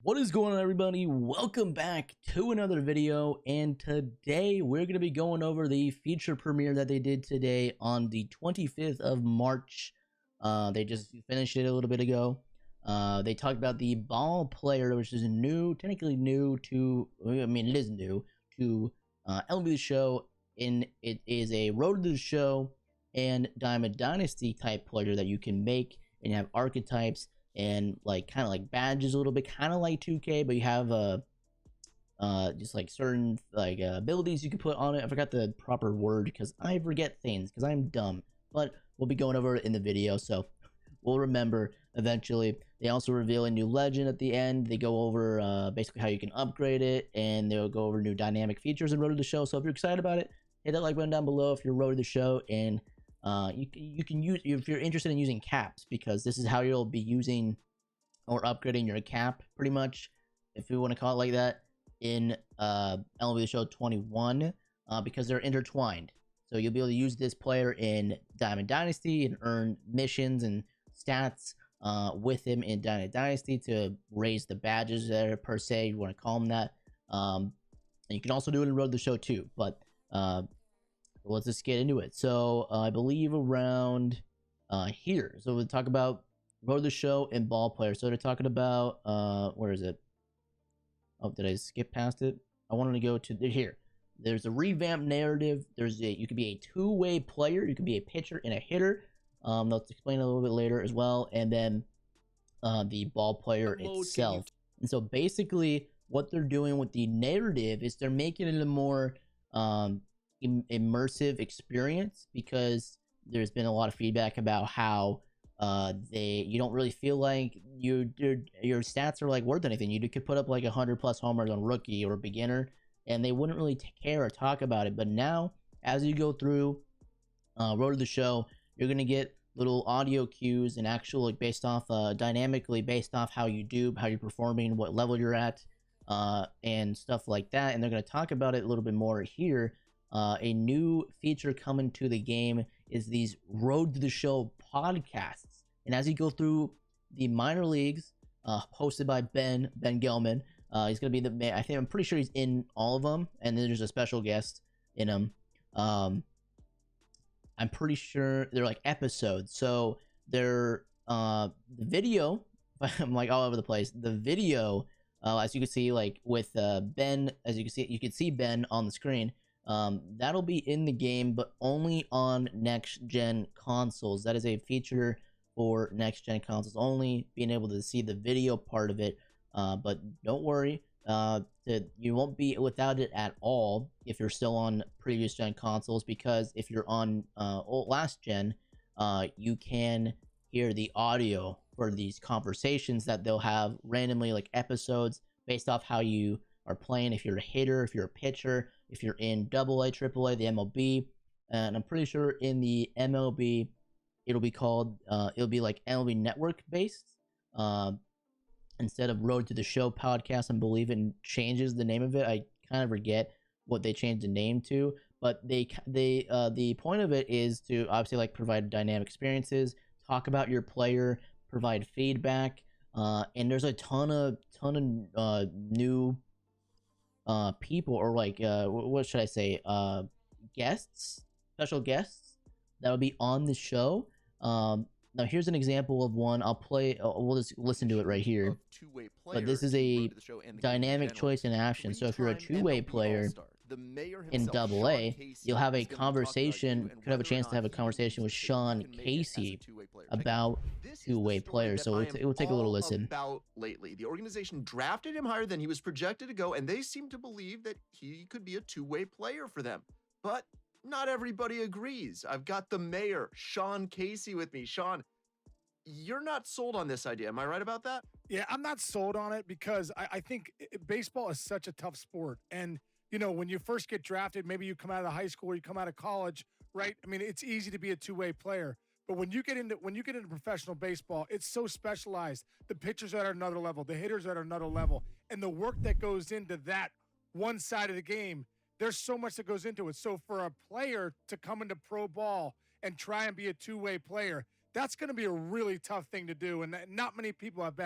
What is going on, everybody? Welcome back to another video, and today we're going to be going over the feature premiere that they did today on the 25th of March. They just finished it a little bit ago. They talked about the ball player, which is technically new to, it is new to MLB The Show, and it is a Road to the Show and Diamond Dynasty type player that you can make, and you have archetypes and kind of like badges a little bit, kind of like 2K, but you have just like certain abilities you can put on it. I forgot the proper word because I forget things because I'm dumb, but we'll be going over it in the video, so we'll remember eventually. They also reveal a new legend at the end. They go over basically how you can upgrade it, and they'll go over new dynamic features in Road to the Show. So if you're excited about it, hit that like button down below if you're Road to the Show, and you can use, if you're interested in using caps, because this is how you'll be using or upgrading your cap, pretty much, if you want to call it like that, in MLB The Show 21, because they're intertwined. So you'll be able to use this player in Diamond Dynasty and earn missions and stats with him in Diamond Dynasty to raise the badges there, per se, you want to call them that. And you can also do it in Road to the Show too, but let's just get into it. So I believe around here, so we'll talk about Road to the Show and ball player. So they're talking about where is it? Oh, did I skip past it? I wanted to go to here. There's a revamped narrative. You could be a two-way player, you could be a pitcher and a hitter. They'll explain a little bit later as well. And then the ball player itself. And so basically what they're doing with the narrative is they're making it a more immersive experience, because there's been a lot of feedback about how you don't really feel like your stats are like worth anything. You could put up like 100+ homers on rookie or beginner, and they wouldn't really care or talk about it. But now, as you go through Road to the Show, you're gonna get little audio cues and actual based off dynamically based off how you're performing, what level you're at, and stuff like that. And they're gonna talk about it a little bit more here. A new feature coming to the game is these Road to the Show podcasts. And as you go through the minor leagues, hosted by Ben Gelman, he's going to be I'm pretty sure he's in all of them. And then there's a special guest in them. I'm pretty sure they're like episodes. So they're, the video, I'm like all over the place. The video, as you can see, like with Ben, as you can see Ben on the screen. That'll be in the game, but only on next-gen consoles. That is a feature for next-gen consoles only, being able to see the video part of it. But don't worry, you won't be without it at all if you're still on previous-gen consoles, because if you're on last-gen, you can hear the audio for these conversations that they'll have randomly, like episodes, based off how you are playing, if you're a hitter, if you're a pitcher, if you're in AA, AAA, the MLB, and I'm pretty sure in the MLB, it'll be like MLB Network based, instead of Road to the Show podcast. I believe it changes the name of it. I kind of forget what they changed the name to, but the point of it is to obviously like provide dynamic experiences, talk about your player, provide feedback, and there's a ton of new people, or like what should I say, guests, special guests that'll be on the show. Now here's an example of one. I'll play, we'll just listen to it right here. But this is a dynamic choice in action. So if you're a two-way player in AA, you'll have a conversation, could have a chance to have a conversation with Sean Casey about two-way players. So it will take a little listen. About lately, the organization drafted him higher than he was projected to go, and they seem to believe that he could be a two-way player for them. But not everybody agrees. I've got the mayor, Sean Casey, with me. Sean, you're not sold on this idea. Am I right about that? Yeah, I'm not sold on it, because I think baseball is such a tough sport. And you know, when you first get drafted, maybe you come out of high school or you come out of college, right? I mean, it's easy to be a two-way player. But when you get into professional baseball, it's so specialized. The pitchers are at another level, the hitters are at another level, and the work that goes into that one side of the game, there's so much that goes into it. So for a player to come into pro ball and try and be a two-way player, that's going to be a really tough thing to do, and not many people have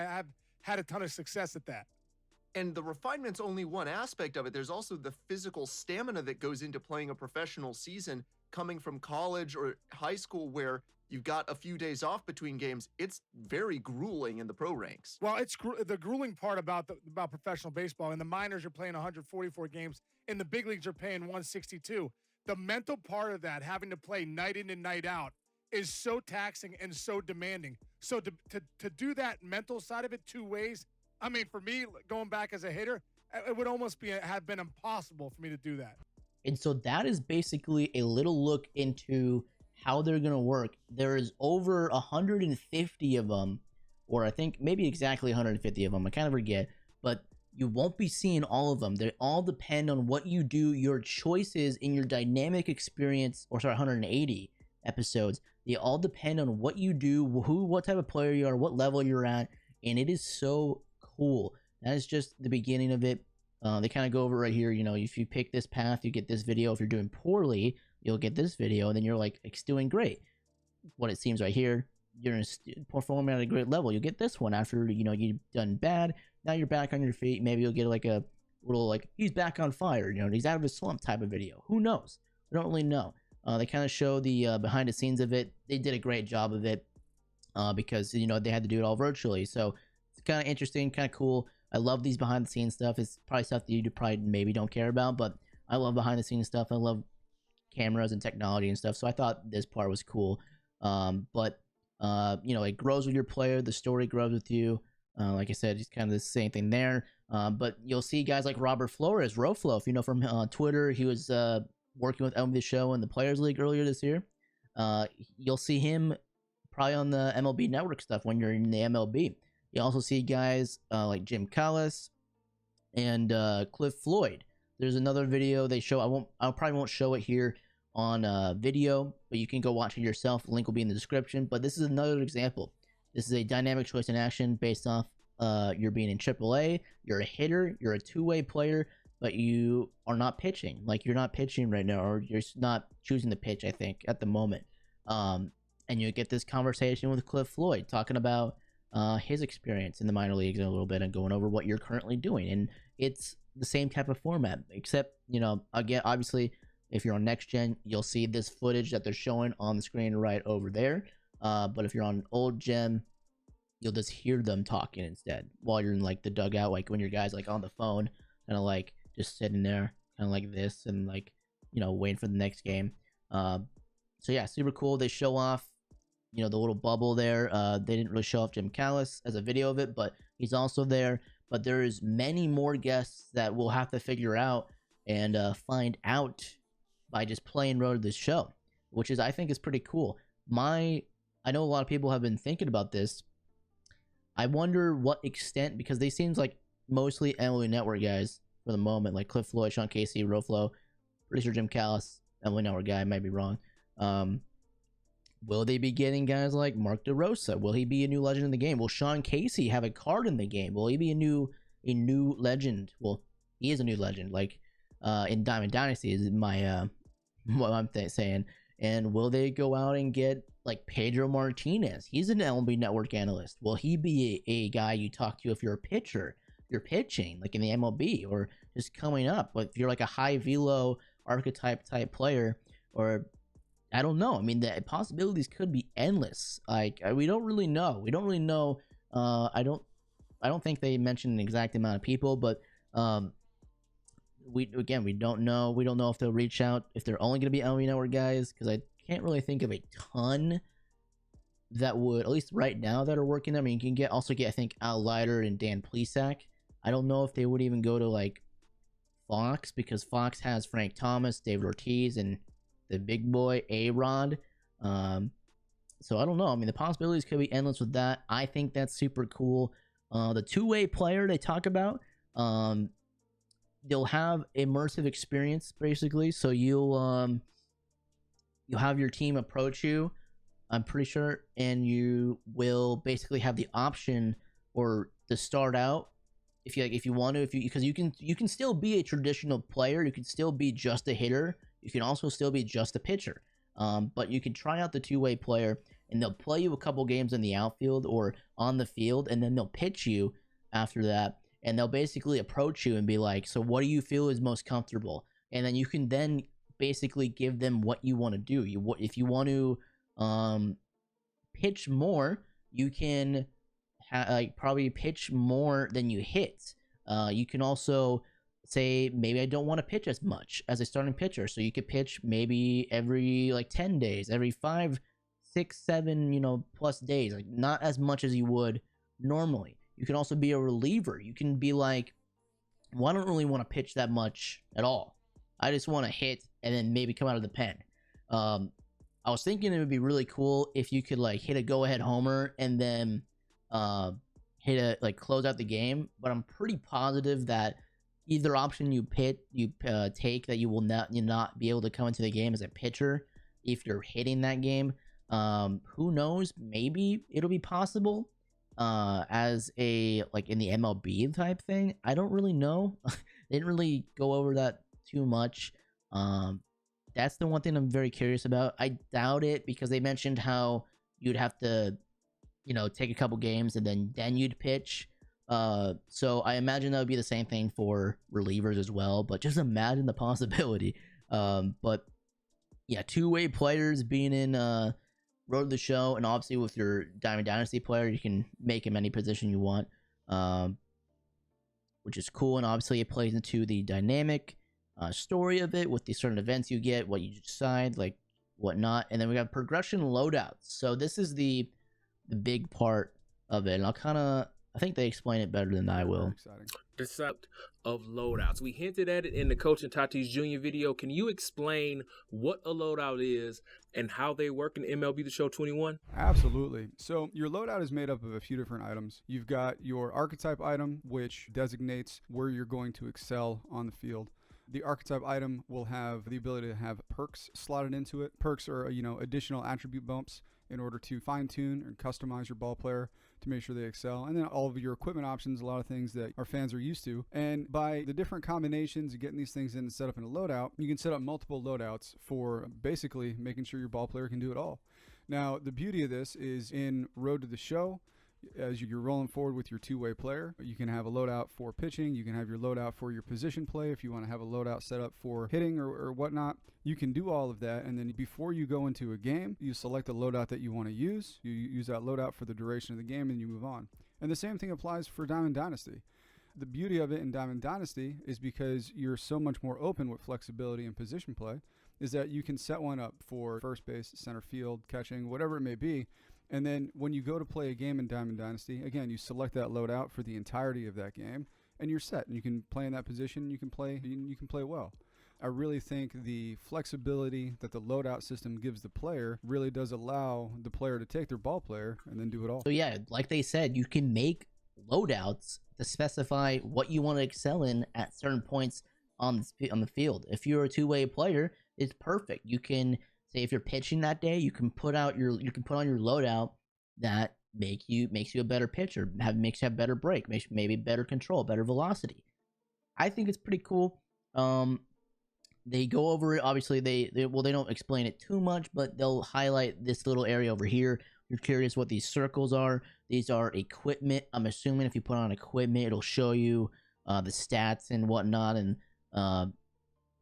had a ton of success at that. And the refinement's only one aspect of it. There's also the physical stamina that goes into playing a professional season, coming from college or high school where you've got a few days off between games. It's very grueling in the pro ranks. Well, it's the grueling part about professional baseball. In the minors, you're playing 144 games. In the big leagues, you're paying 162. The mental part of that, having to play night in and night out, is so taxing and so demanding. So to do that mental side of it 2 ways, I mean, for me, going back as a hitter, it would almost have been impossible for me to do that. And so that is basically a little look into how they're going to work. There is over 150 of them, or I think maybe exactly 150 of them. I kind of forget, but you won't be seeing all of them. They all depend on what you do, your choices in your dynamic experience, or sorry, 180 episodes. They all depend on what you do, what type of player you are, what level you're at, and it is so cool. That is just the beginning of it. They kind of go over right here, you know, if you pick this path, you get this video. If you're doing poorly, you'll get this video, and then you're like, it's doing great. What it seems right here, you're performing at a great level. You'll get this one after, you know, you've done bad. Now you're back on your feet. Maybe you'll get like a little, like, he's back on fire, you know, he's out of his slump type of video. Who knows? We don't really know. They kind of show the behind the scenes of it. They did a great job of it because, you know, they had to do it all virtually. So it's kind of interesting, kind of cool. I love these behind the scenes stuff. It's probably stuff that you probably maybe don't care about, but I love behind the scenes stuff. I love cameras and technology and stuff. So I thought this part was cool. But you know, it grows with your player. The story grows with you. Like I said, it's kind of the same thing there. But you'll see guys like Robert Flores, Roflo, if you know from Twitter. He was working with MLB The Show in the Players League earlier this year. You'll see him probably on the MLB Network stuff when you're in the MLB. You also see guys like Jim Callis and Cliff Floyd. There's another video they show. I probably won't show it here on video, but you can go watch it yourself. The link will be in the description. But this is another example. This is a dynamic choice in action based off you're being in AAA. You're a hitter. You're a two-way player, but you are not pitching. Like, you're not pitching right now, or you're not choosing the pitch, I think, at the moment. And you get this conversation with Cliff Floyd talking about his experience in the minor leagues in a little bit and going over what you're currently doing. And it's the same type of format, except, you know, again, obviously, if you're on next gen, you'll see this footage that they're showing on the screen right over there. But if you're on old gen, you'll just hear them talking instead while you're in like the dugout, like when your guys like on the phone, kind of like just sitting there, kind of like this, and like, you know, waiting for the next game. So yeah, super cool. They show off, you know, the little bubble there. They didn't really show off Jim Callis as a video of it, but he's also there. But there is many more guests that we'll have to figure out and find out by just playing Road to the Show, which is, I think, is pretty cool. I know a lot of people have been thinking about this. I wonder what extent, because they seems like mostly MLB Network guys for the moment, like Cliff Floyd, Sean Casey, Roflo, pretty sure Jim Callis, MLB Network guy, I might be wrong. Will they be getting guys like Mark DeRosa? Will he be a new legend in the game? Will Sean Casey have a card in the game? Will he be a new legend? Well, he is a new legend, like in Diamond Dynasty is my what I'm saying. And will they go out and get like Pedro Martinez? He's an MLB Network analyst. Will he be a guy you talk to if you're a pitcher, you're pitching like in the MLB, or just coming up? But if you're like a high velo archetype type player, or I don't know. I mean, the possibilities could be endless. Like, we don't really know. We don't really know. I don't think they mentioned an exact amount of people, but we don't know. We don't know if they'll reach out, if they're only going to be MLB Network guys, because I can't really think of a ton that would, at least right now, that are working. I mean, you can also get I think Al Leiter and Dan Plesac. I don't know if they would even go to like Fox, because Fox has Frank Thomas, David Ortiz, and the big boy A-Rod. So I don't know. I mean, the possibilities could be endless with that. I think that's super cool. The two-way player they talk about, they'll have immersive experience basically. So you'll have your team approach you, I'm pretty sure, and you will basically have the option or to start out if you want to, because you can still be a traditional player. You can still be just a hitter. You can also still be just a pitcher. But you can try out the two-way player, and they'll play you a couple games in the outfield or on the field, and then they'll pitch you after that. and they'll basically approach you and be like, so what do you feel is most comfortable? And then you can then basically give them what you want to do. If you want to pitch more, you can like probably pitch more than you hit. You can also say, maybe I don't want to pitch as much as a starting pitcher, so you could pitch maybe every like 10 days, every 5, 6, 7 plus days, like not as much as you would normally. You can also be a reliever. You can be like, well, I don't really want to pitch that much at all. I just want to hit and then maybe come out of the pen. I was thinking it would be really cool if you could like hit a go-ahead homer and then hit a like close out the game. But I'm pretty positive that either option you take, that you will not be able to come into the game as a pitcher if you're hitting that game. Who knows? Maybe it'll be possible as a like in the MLB type thing. I don't really know. They didn't really go over that too much. That's the one thing I'm very curious about. I doubt it, because they mentioned how you'd have to take a couple games and then you'd pitch. So I imagine that would be the same thing for relievers as well, but just imagine the possibility. But yeah, two-way players being in Road to the Show, and obviously with your Diamond Dynasty player, you can make him any position you want, which is cool. And obviously it plays into the dynamic story of it with the certain events you get, what you decide, like whatnot. And then we got progression loadouts. So this is the big part of it, and I think they explain it better than I will. Exciting. The concept of loadouts. We hinted at it in the Coach and Tatis Jr. video. Can you explain what a loadout is and how they work in MLB The Show 21? Absolutely. So your loadout is made up of a few different items. You've got your archetype item, which designates where you're going to excel on the field. The archetype item will have the ability to have perks slotted into it. Perks are, additional attribute bumps in order to fine-tune and customize your ball player to make sure they excel. And then all of your equipment options, a lot of things that our fans are used to. And by the different combinations of getting these things in and set up in a loadout, you can set up multiple loadouts for basically making sure your ball player can do it all. Now, the beauty of this is in Road to the Show, as you're rolling forward with your two-way player, you can have a loadout for pitching. You can have your loadout for your position play. If you want to have a loadout set up for hitting or whatnot, you can do all of that. And then before you go into a game, you select the loadout that you want to use. You use that loadout for the duration of the game, and you move on. And the same thing applies for Diamond Dynasty. The beauty of it in Diamond Dynasty is because you're so much more open with flexibility and position play, is that you can set one up for first base, center field, catching, whatever it may be. And then when you go to play a game in Diamond Dynasty, again, you select that loadout for the entirety of that game, and you're set. And you can play in that position. You can play well. I really think the flexibility that the loadout system gives the player really does allow the player to take their ball player and then do it all. So yeah, like they said, you can make loadouts to specify what you want to excel in at certain points on the field. If you're a two-way player, it's perfect. You can say if you're pitching that day, you can put on your loadout that makes you a better pitcher, makes you have better break, makes maybe better control, better velocity. I think it's pretty cool. They go over it. Obviously, they don't explain it too much, but they'll highlight this little area over here. You're curious what these circles are. These are equipment. I'm assuming if you put on equipment, it'll show you the stats and whatnot, and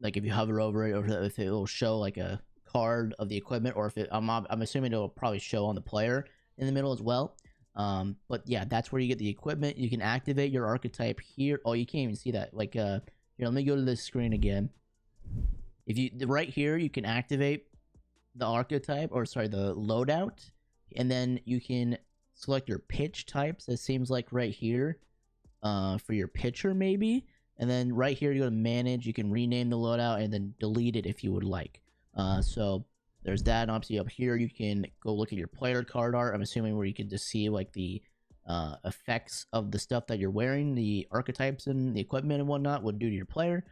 like if you hover over it, or if it will show like a card of the equipment, or if I'm assuming it'll probably show on the player in the middle as well. But yeah, that's where you get the equipment. You can activate your archetype here. Oh, you can't even see that. Like here, let me go to this screen again. If you right here, you can activate the archetype, or sorry, the loadout, and then you can select your pitch types. It seems like right here, for your pitcher maybe, and then right here you go to manage. You can rename the loadout and then delete it if you would like. So there's that. And obviously up here you can go look at your player card art. I'm assuming where you can just see like the effects of the stuff that you're wearing, the archetypes and the equipment and whatnot would do to your player.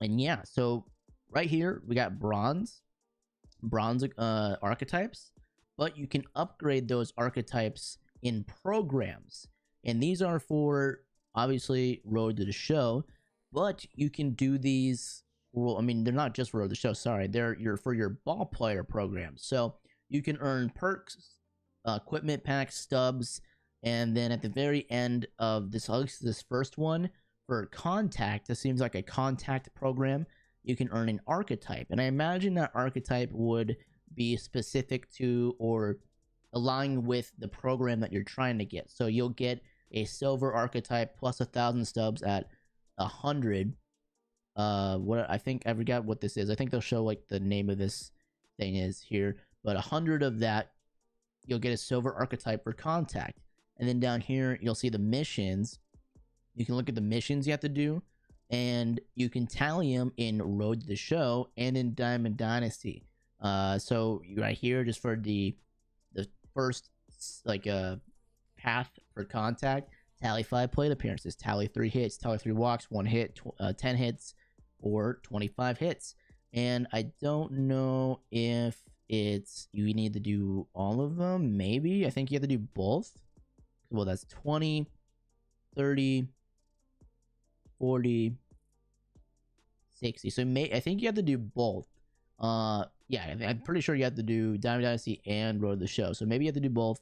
And yeah, so right here we got bronze archetypes, but you can upgrade those archetypes in programs, and these are for obviously Road to the Show, but you can do these. Well, I mean, they're not just for Road to the Show. Sorry, they're for your ball player programs. So you can earn perks, equipment packs, stubs, And then at the very end of this first one, for contact, this seems like a contact program, you can earn an archetype. And I imagine that archetype would be specific to or align with the program that you're trying to get. So you'll get a silver archetype plus 1,000 stubs at 100. What I think, I forgot what this is. I think they'll show like the name of this thing is here, but 100 of that, you'll get a silver archetype for contact. And then down here, you'll see the missions. You can look at the missions you have to do, and you can tally them in Road to the Show and in Diamond Dynasty. So right here, just for the first like path for contact, tally 5 plate appearances, tally 3 hits, tally 3 walks, 1 hit, 10 hits, or 25 hits. And I don't know if it's you need to do all of them. Maybe I think you have to do both. Well, that's 20, 30, 40, 60. So I think you have to do both. Yeah, I'm pretty sure you have to do Diamond Dynasty and Road to the Show. So maybe you have to do both,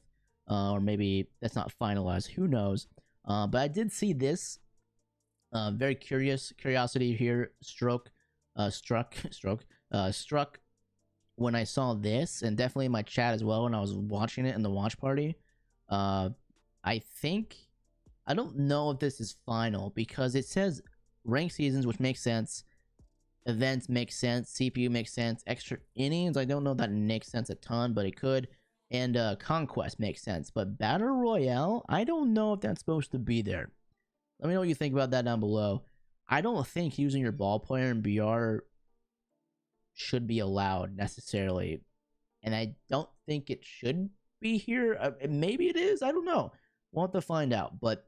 or maybe that's not finalized. Who knows? But I did see this. Very curiosity here struck when I saw this, and definitely in my chat as well when I was watching it in the watch party. I don't know if this is final because it says ranked seasons, which makes sense. Events make sense. CPU makes sense. Extra innings, I don't know if that makes sense a ton, but it could. And Conquest makes sense. But Battle Royale, I don't know if that's supposed to be there. Let me know what you think about that down below. I don't think using your ball player in BR should be allowed necessarily. And I don't think it should be here. Maybe it is. I don't know. We'll have to find out. But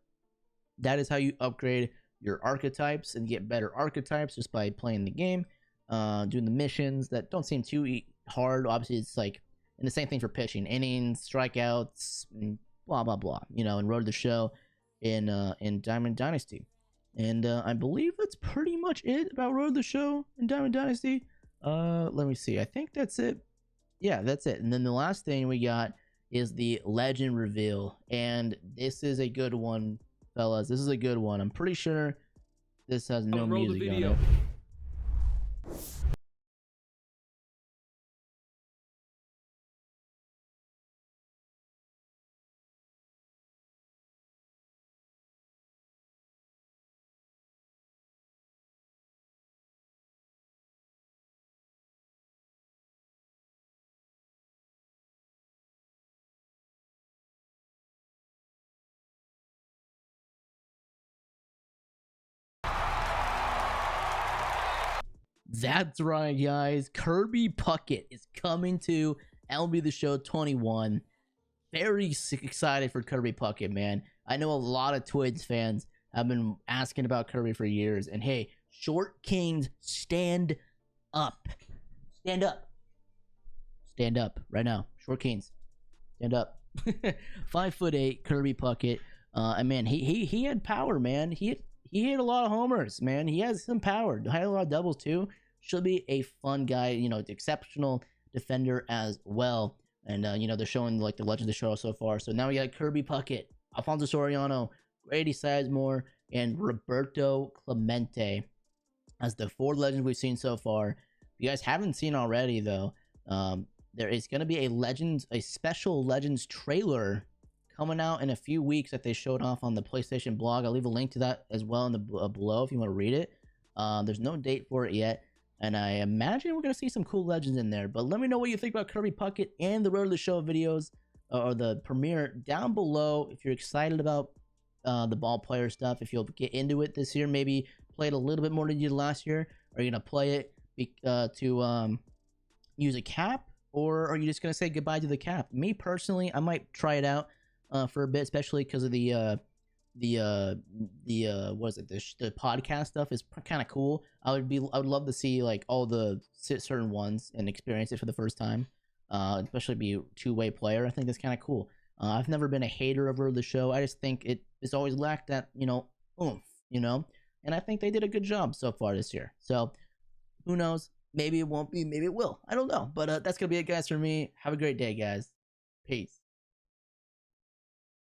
that is how you upgrade your archetypes and get better archetypes just by playing the game, doing the missions that don't seem too hard. Obviously, it's like, and the same thing for pitching, innings, strikeouts, and blah blah blah. You know, and Road to the Show in Diamond Dynasty. And I believe that's pretty much it about Road to the Show in Diamond Dynasty. Let me see. I think that's it. Yeah, that's it. And then the last thing we got is the legend reveal, and this is a good one, fellas. This is a good one. I'm pretty sure this has no music on it. That's right, guys. Kirby Puckett is coming to MLB The Show 21. Very excited for Kirby Puckett, man. I know a lot of Twins fans have been asking about Kirby for years. And hey, Short Kings, stand up. Stand up. Stand up right now. Short Kings, stand up. 5'8", Kirby Puckett. And man, he had power, man. He hit a lot of homers, man. He has some power. Had a lot of doubles too. Should be a fun guy, you know, exceptional defender as well. And you know, they're showing like the Legend of the Show so far. So now we got Kirby Puckett, Alfonso Soriano, Grady Sizemore, and Roberto Clemente as the 4 legends we've seen so far. If you guys haven't seen already though, there is going to be a special Legends trailer coming out in a few weeks that they showed off on the PlayStation blog. I'll leave a link to that as well in the below if you want to read it. There's no date for it yet, and I imagine we're going to see some cool legends in there. But let me know what you think about Kirby Puckett and the Road to the Show videos, or the premiere down below. If you're excited about the ball player stuff, if you'll get into it this year, maybe play it a little bit more than you did last year. Are you going to play it to use a cap, or are you just going to say goodbye to the cap? Me personally, I might try it out for a bit, especially because of the what is it, the podcast stuff is kind of cool. I would love to see like all the certain ones and experience it for the first time, especially be a two-way player. I think that's kind of cool. I've never been a hater of the show. I just think it's always lacked that, you know, oomph, you know, and I think they did a good job so far this year. So who knows, maybe it won't be, maybe it will, I don't know. But that's gonna be it, guys, for me. Have a great day, guys. Peace.